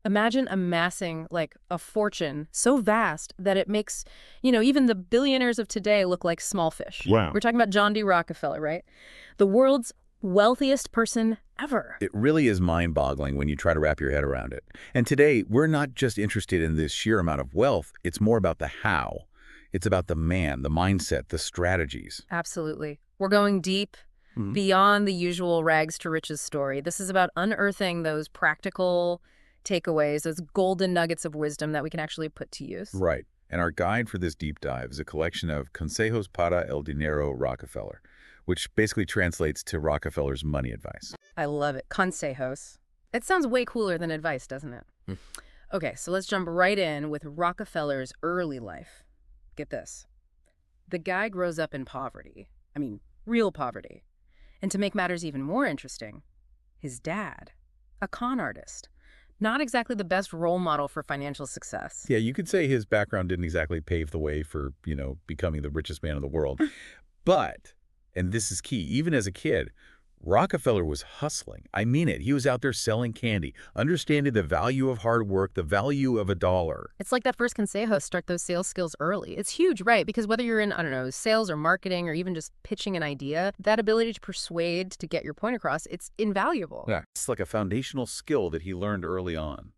Imagine amassing like a fortune so vast that it makes, even the billionaires of today look like small fish. Wow. We're talking about John D. Rockefeller, right? The world's wealthiest person ever. It really is mind-boggling when you try to wrap your head around it. And today, we're not just interested in this sheer amount of wealth, it's more about the how. It's about the man, the mindset, the strategies. Absolutely. We're going deep beyond the usual rags to riches story. This is about unearthing those practical takeaways, those golden nuggets of wisdom that we can actually put to use. Right. And our guide for this deep dive is a collection of Consejos para el Dinero Rockefeller, which basically translates to Rockefeller's money advice. I love it. Consejos. It sounds way cooler than advice, doesn't it? Okay, so let's jump right in with Rockefeller's early life. Get this. The guy grows up in poverty. I mean, real poverty. And to make matters even more interesting, his dad, a con artist. Not exactly the best role model for financial success. Yeah, you could say his background didn't exactly pave the way for, becoming the richest man in the world. But, and this is key, even as a kid, Rockefeller was hustling. I mean it. He was out there selling candy, understanding the value of hard work, the value of a dollar. It's like that first consejo, start those sales skills early. It's huge, right? Because whether you're in, sales or marketing or even just pitching an idea, that ability to persuade, to get your point across, it's invaluable. Yeah, it's like a foundational skill that he learned early on.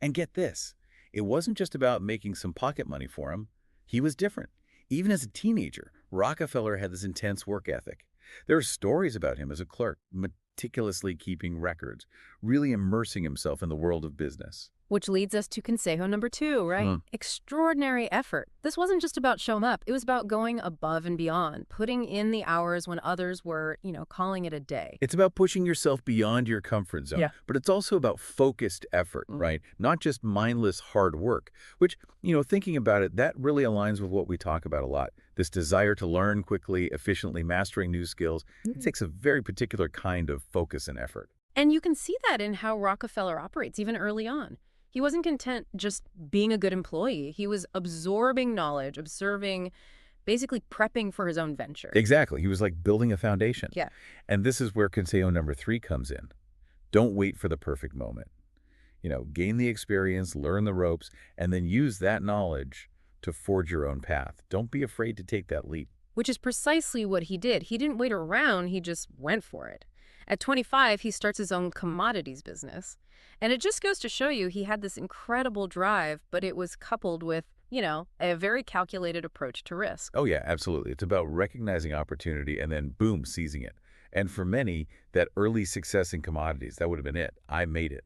And get this, it wasn't just about making some pocket money for him. He was different. Even as a teenager, Rockefeller had this intense work ethic. There are stories about him as a clerk, meticulously keeping records, really immersing himself in the world of business. Which leads us to consejo number 2, right? Extraordinary effort. This wasn't just about showing up. It was about going above and beyond, putting in the hours when others were, calling it a day. It's about pushing yourself beyond your comfort zone, but it's also about focused effort, right? Not just mindless hard work, which, thinking about it, that really aligns with what we talk about a lot. This desire to learn quickly, efficiently, mastering new skills. It takes a very particular kind of focus and effort. And you can see that in how Rockefeller operates, even early on. He wasn't content just being a good employee. He was absorbing knowledge, observing, basically prepping for his own venture. Exactly. He was like building a foundation. Yeah. And this is where consejo number 3 comes in. Don't wait for the perfect moment. Gain the experience, learn the ropes, and then use that knowledge to forge your own path. Don't be afraid to take that leap. Which is precisely what he did. He didn't wait around, he just went for it. At 25, he starts his own commodities business. And it just goes to show you he had this incredible drive, but it was coupled with, a very calculated approach to risk. Oh, yeah, absolutely. It's about recognizing opportunity and then, boom, seizing it. And for many, that early success in commodities, that would have been it. I made it.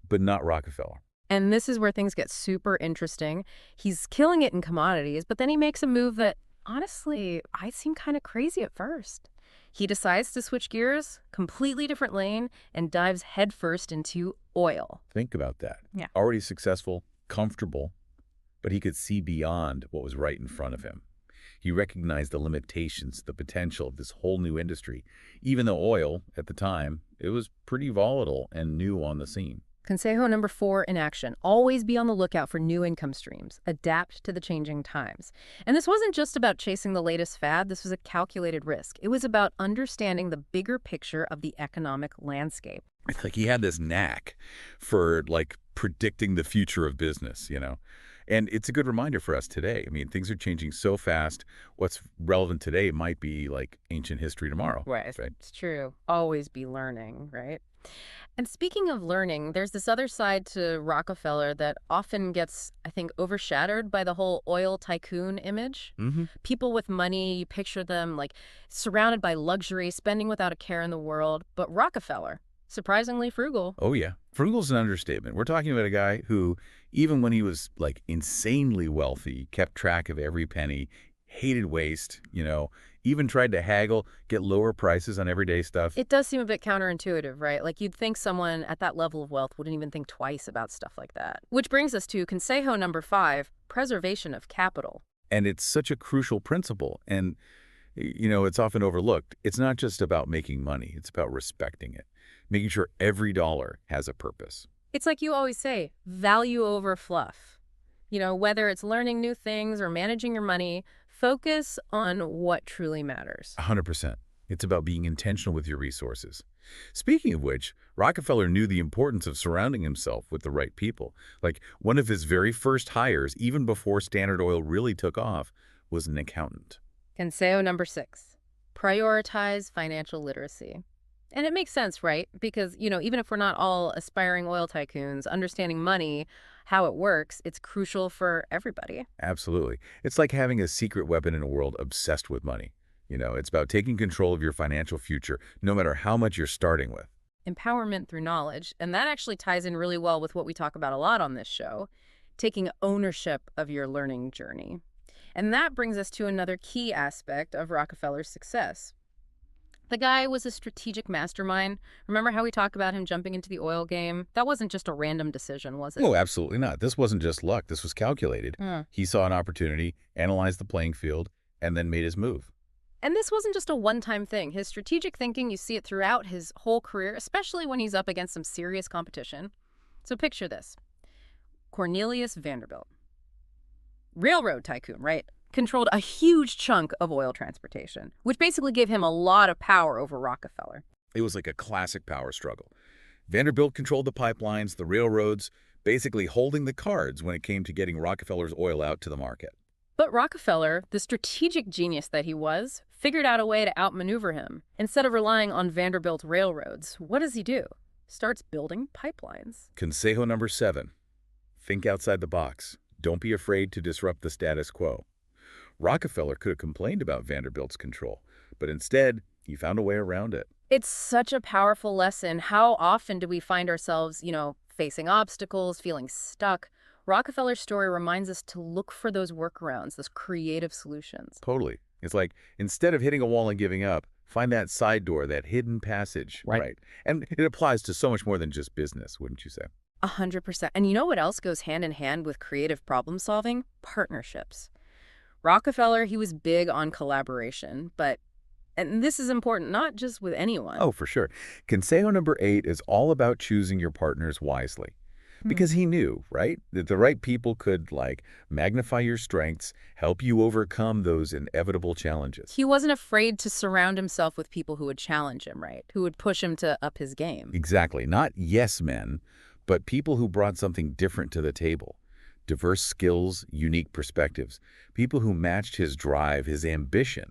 But not Rockefeller. And this is where things get super interesting. He's killing it in commodities, but then he makes a move that, honestly, I seem kind of crazy at first. He decides to switch gears, completely different lane, and dives headfirst into oil. Think about that. Yeah. Already successful, comfortable, but he could see beyond what was right in front of him. He recognized the limitations, the potential of this whole new industry, even though oil, at the time, it was pretty volatile and new on the scene. Consejo number 4 in action. Always be on the lookout for new income streams. Adapt to the changing times. And this wasn't just about chasing the latest fad. This was a calculated risk. It was about understanding the bigger picture of the economic landscape. It's like he had this knack for, predicting the future of business, And it's a good reminder for us today. I mean, things are changing so fast. What's relevant today might be like ancient history tomorrow. Right. It's true. Always be learning, right? And speaking of learning, there's this other side to Rockefeller that often gets, I think, overshadowed by the whole oil tycoon image. People with money, you picture them like surrounded by luxury, spending without a care in the world. But Rockefeller, surprisingly frugal. Oh, yeah. Frugal's an understatement. We're talking about a guy who, even when he was insanely wealthy, kept track of every penny, hated waste, even tried to haggle, get lower prices on everyday stuff. It does seem a bit counterintuitive, right? Like you'd think someone at that level of wealth wouldn't even think twice about stuff like that. Which brings us to consejo number 5, preservation of capital. And it's such a crucial principle. And, it's often overlooked. It's not just about making money. It's about respecting it, making sure every dollar has a purpose. It's like you always say, value over fluff. Whether it's learning new things or managing your money, focus on what truly matters. 100%. It's about being intentional with your resources. Speaking of which, Rockefeller knew the importance of surrounding himself with the right people. Like, one of his very first hires, even before Standard Oil really took off, was an accountant. Consejo number 6, prioritize financial literacy. And it makes sense, right? Because, even if we're not all aspiring oil tycoons, understanding money, how it works, it's crucial for everybody. Absolutely. It's like having a secret weapon in a world obsessed with money. It's about taking control of your financial future, no matter how much you're starting with. Empowerment through knowledge. And that actually ties in really well with what we talk about a lot on this show, taking ownership of your learning journey. And that brings us to another key aspect of Rockefeller's success. The guy was a strategic mastermind. Remember how we talk about him jumping into the oil game? That wasn't just a random decision, was it? Oh, absolutely not. This wasn't just luck. This was calculated. Hmm. He saw an opportunity, analyzed the playing field, and then made his move. And this wasn't just a one-time thing. His strategic thinking, you see it throughout his whole career, especially when he's up against some serious competition. So picture this. Cornelius Vanderbilt, railroad tycoon, right? Controlled a huge chunk of oil transportation, which basically gave him a lot of power over Rockefeller. It was like a classic power struggle. Vanderbilt controlled the pipelines, the railroads, basically holding the cards when it came to getting Rockefeller's oil out to the market. But Rockefeller, the strategic genius that he was, figured out a way to outmaneuver him. Instead of relying on Vanderbilt's railroads, what does he do? Starts building pipelines. Consejo number 7. Think outside the box. Don't be afraid to disrupt the status quo. Rockefeller could have complained about Vanderbilt's control, but instead, he found a way around it. It's such a powerful lesson. How often do we find ourselves, facing obstacles, feeling stuck? Rockefeller's story reminds us to look for those workarounds, those creative solutions. Totally. It's like, instead of hitting a wall and giving up, find that side door, that hidden passage. Right. And it applies to so much more than just business, wouldn't you say? 100%. And you know what else goes hand in hand with creative problem solving? Partnerships. Rockefeller, he was big on collaboration, and this is important not just with anyone. Oh, for sure. Consejo number 8 is all about choosing your partners wisely. Because he knew, right, that the right people could, magnify your strengths, help you overcome those inevitable challenges. He wasn't afraid to surround himself with people who would challenge him, right? Who would push him to up his game. Exactly. Not yes men, but people who brought something different to the table. Diverse skills, unique perspectives. People who matched his drive, his ambition.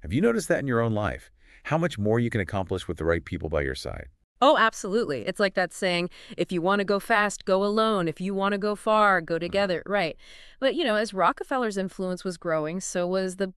Have you noticed that in your own life? How much more you can accomplish with the right people by your side? Oh, absolutely. It's like that saying, if you want to go fast, go alone. If you want to go far, go together. Right. But, as Rockefeller's influence was growing, so was the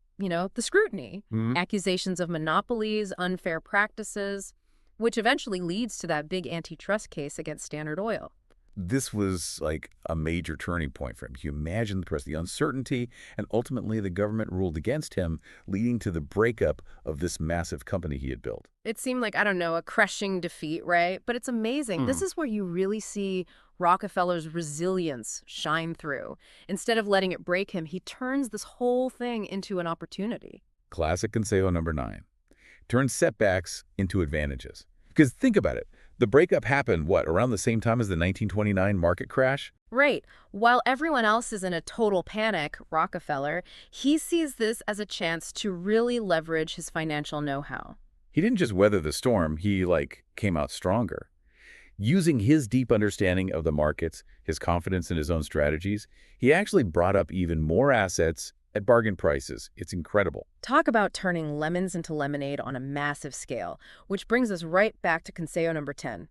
scrutiny. Accusations of monopolies, unfair practices, which eventually leads to that big antitrust case against Standard Oil. This was like a major turning point for him. Can you imagine the uncertainty, and ultimately the government ruled against him, leading to the breakup of this massive company he had built. It seemed like, I don't know, a crushing defeat, right? But it's amazing. This is where you really see Rockefeller's resilience shine through. Instead of letting it break him, he turns this whole thing into an opportunity. Classic Consejo number 9. Turn setbacks into advantages. Because think about it. The breakup happened, around the same time as the 1929 market crash? Right. While everyone else is in a total panic, Rockefeller, he sees this as a chance to really leverage his financial know-how. He didn't just weather the storm, he, came out stronger. Using his deep understanding of the markets, his confidence in his own strategies, he actually brought up even more assets at bargain prices. It's incredible. Talk about turning lemons into lemonade on a massive scale, which brings us right back to Consejo number 10.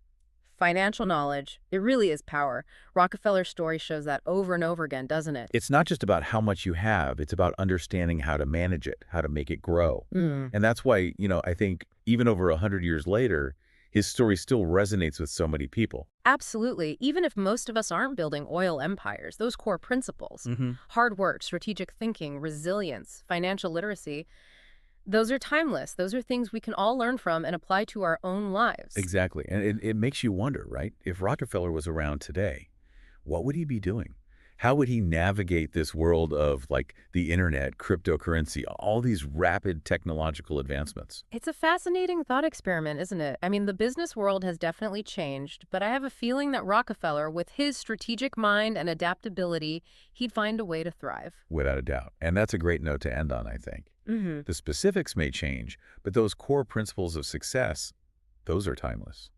Financial knowledge, it really is power. Rockefeller's story shows that over and over again, doesn't it? It's not just about how much you have, it's about understanding how to manage it, how to make it grow. And that's why, I think even over 100 years later, his story still resonates with so many people. Absolutely. Even if most of us aren't building oil empires, those core principles, hard work, strategic thinking, resilience, financial literacy, those are timeless. Those are things we can all learn from and apply to our own lives. Exactly. And it makes you wonder, right? If Rockefeller was around today, what would he be doing? How would he navigate this world of the internet, cryptocurrency, all these rapid technological advancements? It's a fascinating thought experiment, isn't it? I mean, the business world has definitely changed, but I have a feeling that Rockefeller, with his strategic mind and adaptability, he'd find a way to thrive. Without a doubt. And that's a great note to end on, I think. Mm-hmm. The specifics may change, but those core principles of success, those are timeless.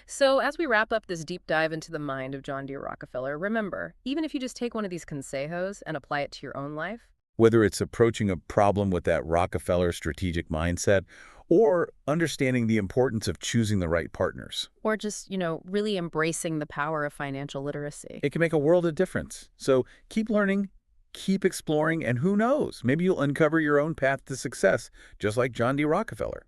So, as we wrap up this deep dive into the mind of John D. Rockefeller, remember, even if you just take one of these consejos and apply it to your own life, Whether it's approaching a problem with that Rockefeller strategic mindset or understanding the importance of choosing the right partners, or just, really embracing the power of financial literacy. it can make a world of difference. So keep learning, keep exploring, and who knows, maybe you'll uncover your own path to success, just like John D. Rockefeller.